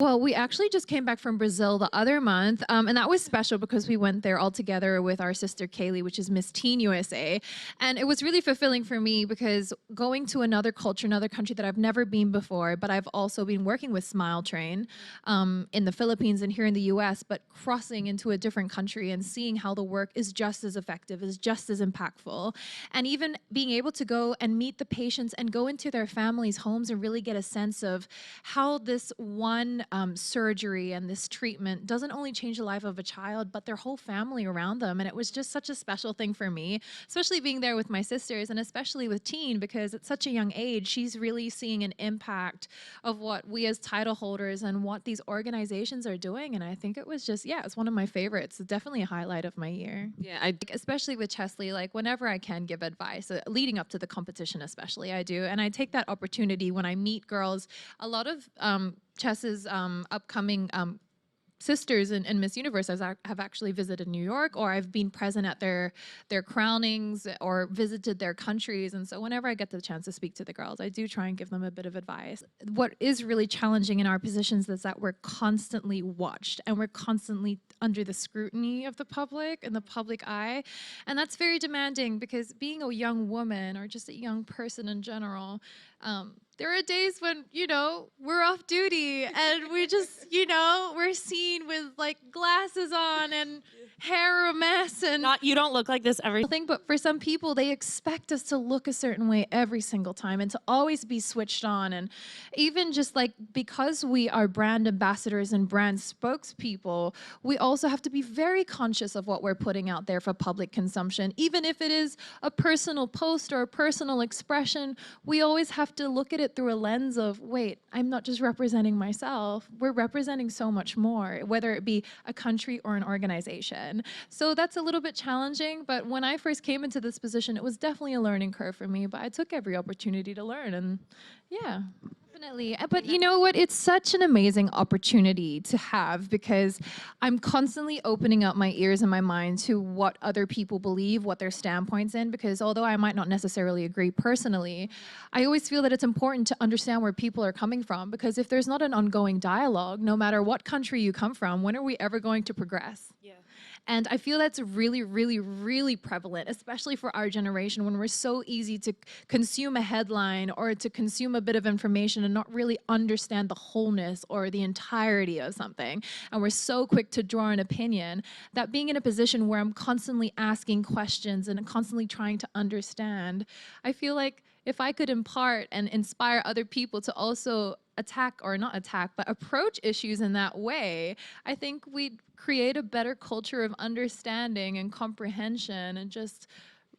Well, we actually just came back from Brazil the other month, and that was special because we went there all together with our sister Kaylee, which is Miss Teen USA. And it was really fulfilling for me because going to another culture, another country that I've never been before, but I've also been working with Smile Train in the Philippines and here in the US, but crossing into a different country and seeing how the work is just as effective, is just as impactful. And even being able to go and meet the patients and go into their families' homes and really get a sense of how this one surgery and this treatment doesn't only change the life of a child, but their whole family around them. And it was just such a special thing for me, especially being there with my sisters and especially with Teen, because at such a young age, she's really seeing an impact of what we as title holders and what these organizations are doing. And I think it was just, yeah, it's one of my favorites. It's definitely a highlight of my year. Yeah, Especially with Chesley, like whenever I can give advice, leading up to the competition especially, I do. And I take that opportunity when I meet girls. A lot of Chess's upcoming sisters in Miss Universe have actually visited New York, or I've been present at their crownings or visited their countries. And so whenever I get the chance to speak to the girls, I do try and give them a bit of advice. What is really challenging in our positions is that we're constantly watched and we're constantly under the scrutiny of the public and the public eye. And that's very demanding because being a young woman or just a young person in general, there are days when, you know, we're off duty and we just, you know, we're seen with like glasses on and hair a mess and you don't look like this every thing. But for some people, they expect us to look a certain way every single time and to always be switched on. And even just like because we are brand ambassadors and brand spokespeople, we also have to be very conscious of what we're putting out there for public consumption. Even if it is a personal post or a personal expression, we always have to look at it through a lens of, wait, I'm not just representing myself. We're representing so much more, whether it be a country or an organization. So that's a little bit challenging, but when I first came into this position, it was definitely a learning curve for me, but I took every opportunity to learn, and yeah. Definitely. But you know what? It's such an amazing opportunity to have because I'm constantly opening up my ears and my mind to what other people believe, what their standpoints in, because although I might not necessarily agree personally, I always feel that it's important to understand where people are coming from, because if there's not an ongoing dialogue, no matter what country you come from, when are we ever going to progress? Yeah. And I feel that's really, really, really prevalent, especially for our generation, when we're so easy to consume a headline or to consume a bit of information and not really understand the wholeness or the entirety of something. And we're so quick to draw an opinion that being in a position where I'm constantly asking questions and constantly trying to understand, I feel like if I could impart and inspire other people to also attack, or not attack, but approach issues in that way, I think we'd create a better culture of understanding and comprehension and just,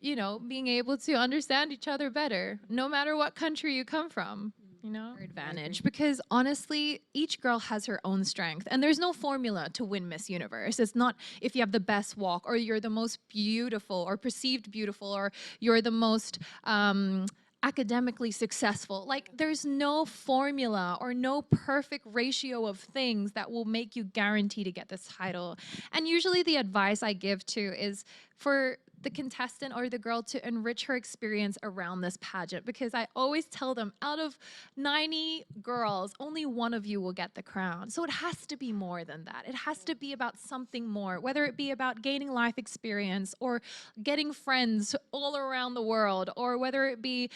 you know, being able to understand each other better, no matter what country you come from. You know, advantage, because honestly, each girl has her own strength and there's no formula to win Miss Universe. It's not if you have the best walk or you're the most beautiful or perceived beautiful or you're the most academically successful. Like there's no formula or no perfect ratio of things that will make you guarantee to get this title. And usually the advice I give to is for the contestant or the girl to enrich her experience around this pageant, because I always tell them out of 90 girls, only one of you will get the crown. So it has to be more than that. It has to be about something more, whether it be about gaining life experience or getting friends all around the world, or whether it be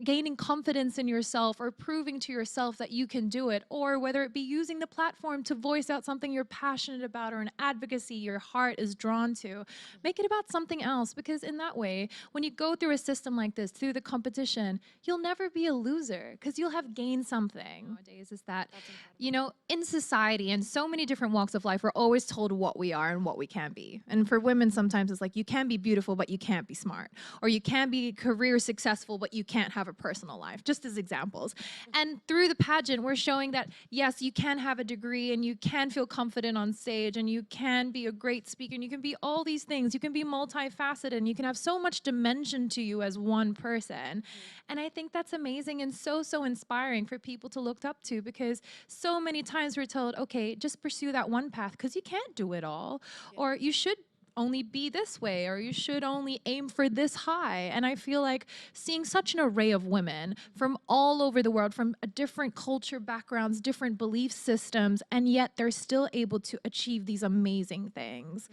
gaining confidence in yourself or proving to yourself that you can do it, or whether it be using the platform to voice out something you're passionate about or an advocacy your heart is drawn to. Make it about something else, because in that way, when you go through a system like this, through the competition, you'll never be a loser because you'll have gained something. Nowadays is that, you know, in society and so many different walks of life, we're always told what we are and what we can be. And for women, sometimes it's like, you can be beautiful, but you can't be smart. Or you can be career successful, but you can't have a personal life, just as examples. And through the pageant, we're showing that, yes, you can have a degree and you can feel confident on stage and you can be a great speaker and you can be all these things. You can be multifaceted and you can have so much dimension to you as one person. And I think that's amazing and so, so inspiring for people to look up to, because so many times we're told, okay, just pursue that one path because you can't do it all, or you should only be this way, or you should only aim for this high. And I feel like seeing such an array of women from all over the world, from different culture backgrounds, different belief systems, and yet they're still able to achieve these amazing things.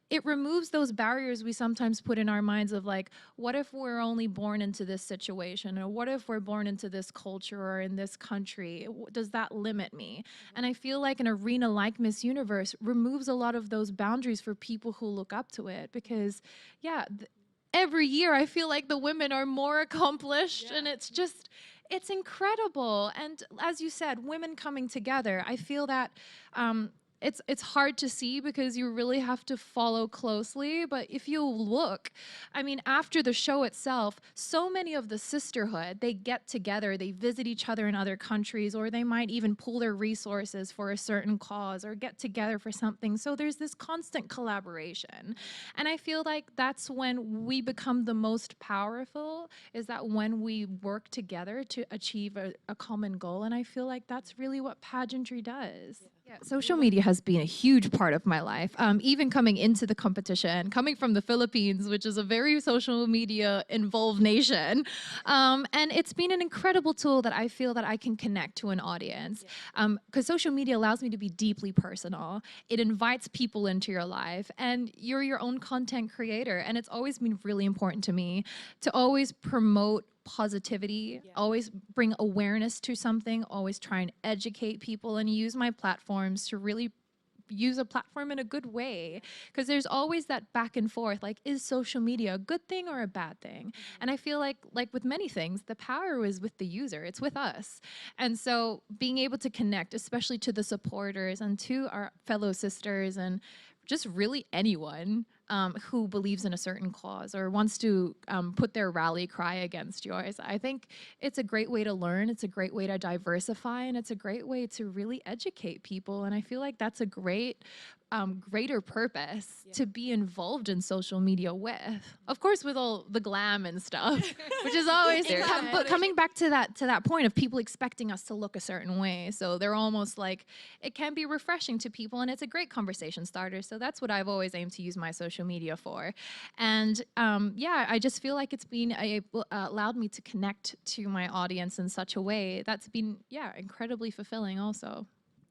It removes those barriers we sometimes put in our minds of like, what if we're only born into this situation? Or what if we're born into this culture or in this country? Does that limit me? And I feel like an arena like Miss Universe removes a lot of those boundaries for people who look up to it, because every year I feel like the women are more accomplished, and it's incredible. And as you said, women coming together, I feel that it's hard to see because you really have to follow closely. But if you look, I mean, after the show itself, so many of the sisterhood, they get together, they visit each other in other countries, or they might even pool their resources for a certain cause or get together for something. So there's this constant collaboration. And I feel like that's when we become the most powerful, is that when we work together to achieve a common goal. And I feel like that's really what pageantry does. Yeah, social media has been a huge part of my life. Even coming into the competition, coming from the Philippines, which is a very social media involved nation. And it's been an incredible tool that I feel that I can connect to an audience. Because social media allows me to be deeply personal. It invites people into your life, and you're your own content creator. And it's always been really important to me to always promote positivity, always bring awareness to something, always try and educate people, and use my platforms to really use a platform in a good way, because there's always that back and forth, like, is social media a good thing or a bad thing? And I feel like with many things, the power is with the user, it's with us. And so being able to connect, especially to the supporters and to our fellow sisters, and just really anyone who believes in a certain cause or wants to put their rally cry against yours. I think it's a great way to learn, it's a great way to diversify, and it's a great way to really educate people. And I feel like that's a great greater purpose to be involved in social media with. Of course, with all the glam and stuff, which is always there. But coming back to that point of people expecting us to look a certain way, so they're almost like, it can be refreshing to people, and it's a great conversation starter. So that's what I've always aimed to use my social media for. And I just feel like it's been allowed me to connect to my audience in such a way that's been incredibly fulfilling also.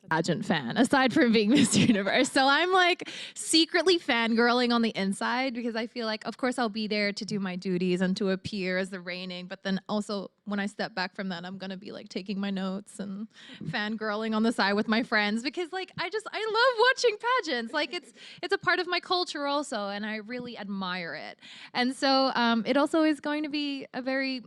Pageant fan, aside from being Miss Universe. So I'm like secretly fangirling on the inside, because I feel like, of course, I'll be there to do my duties and to appear as the reigning, but then also when I step back from that, I'm gonna be like taking my notes and fangirling on the side with my friends, because like I love watching pageants. Like it's a part of my culture also, and I really admire it. And so it also is going to be a very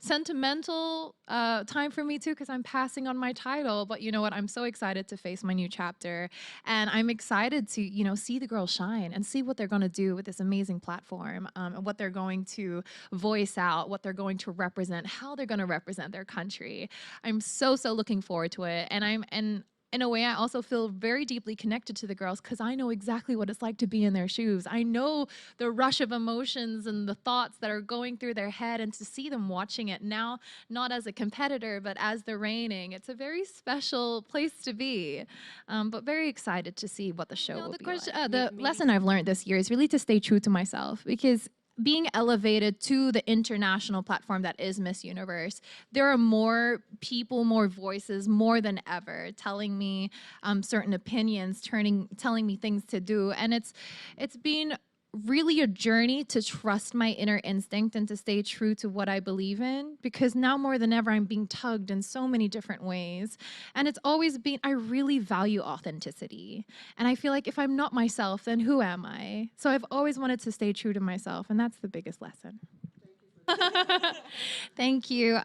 sentimental time for me too, because I'm passing on my title. But you know what? I'm so excited to face my new chapter, and I'm excited to see the girls shine and see what they're going to do with this amazing platform, and what they're going to voice out, what they're going to represent, how they're going to represent their country. I'm so looking forward to it, and in a way, I also feel very deeply connected to the girls, because I know exactly what it's like to be in their shoes. I know the rush of emotions and the thoughts that are going through their head, and to see them watching it now, not as a competitor, but as the reigning, it's a very special place to be. But very excited to see what the show will be like. The lesson I've learned this year is really to stay true to myself, because being elevated to the international platform that is Miss Universe, there are more people, more voices, more than ever, telling me certain opinions, telling me things to do. And it's been really a journey to trust my inner instinct and to stay true to what I believe in, because now more than ever I'm being tugged in so many different ways. And it's always been, I really value authenticity, and I feel like if I'm not myself, then who am I? So I've always wanted to stay true to myself, and that's the biggest lesson. Thank you.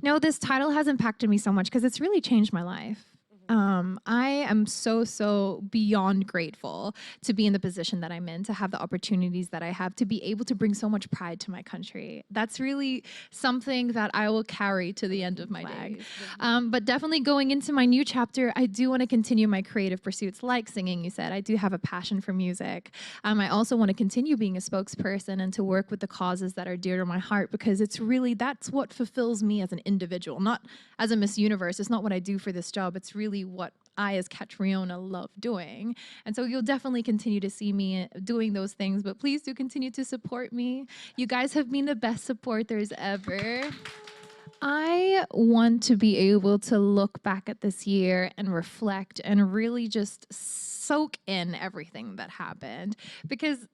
No, this title has impacted me so much because it's really changed my life. I am so beyond grateful to be in the position that I'm in, to have the opportunities that I have, to be able to bring so much pride to my country. That's really something that I will carry to the end of my days. But definitely going into my new chapter, I do want to continue my creative pursuits, like singing, you said. I do have a passion for music. I also want to continue being a spokesperson and to work with the causes that are dear to my heart, because it's really, that's what fulfills me as an individual, not as a Miss Universe. It's not what I do for this job. It's really what I, as Catriona, love doing. And so you'll definitely continue to see me doing those things, but please do continue to support me. You guys have been the best supporters ever. I want to be able to look back at this year and reflect and really just soak in everything that happened, because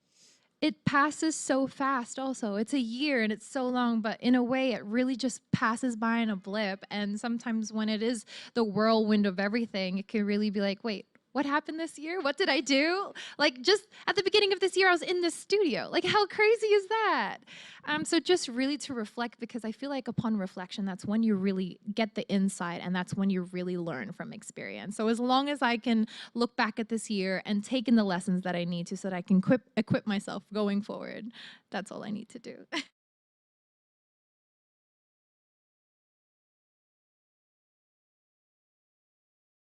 it passes so fast. Also, it's a year and it's so long, but in a way it really just passes by in a blip. And sometimes when it is the whirlwind of everything, it can really be like, wait, what happened this year? What did I do? Like, just at the beginning of this year, I was in this studio. Like, how crazy is that? So just really to reflect, because I feel like upon reflection, that's when you really get the insight, and that's when you really learn from experience. So as long as I can look back at this year and take in the lessons that I need to, so that I can equip myself going forward, that's all I need to do.